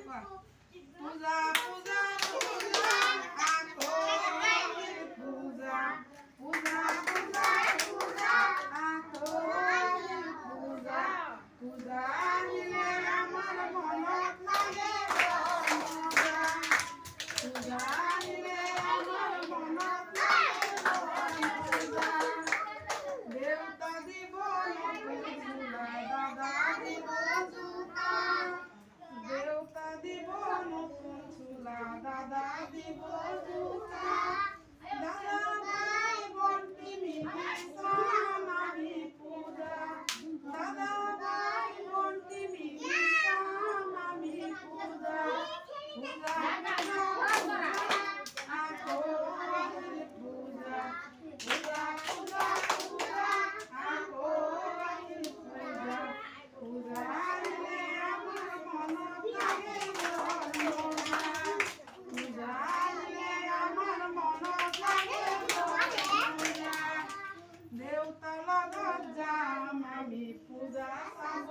পূজা পূজা পূজা আখো পূজা পূজা পূজা পূজা আখো পূজা পূজা নিলে আমার মনত লাগে পূজা পূজা নিলে আমার মনত লাগে পূজা দেবতা দিব দাদা দিব জুতা দেবতা দিব নতুন চুলা দাদা দিব জুতা দাদা ভাই বন্টি মিলে সামামি পূজা দাদা ভাই বন্টি মিলে সামামি পূজা পূজা আখো পূজা পূজা পূজা পূজা আখো পূজা পূজা নিলে আমার মনত লাগে পূজা নিলে আমার মনত লাগে দেউতা লগত যাম আমি পূজা চাব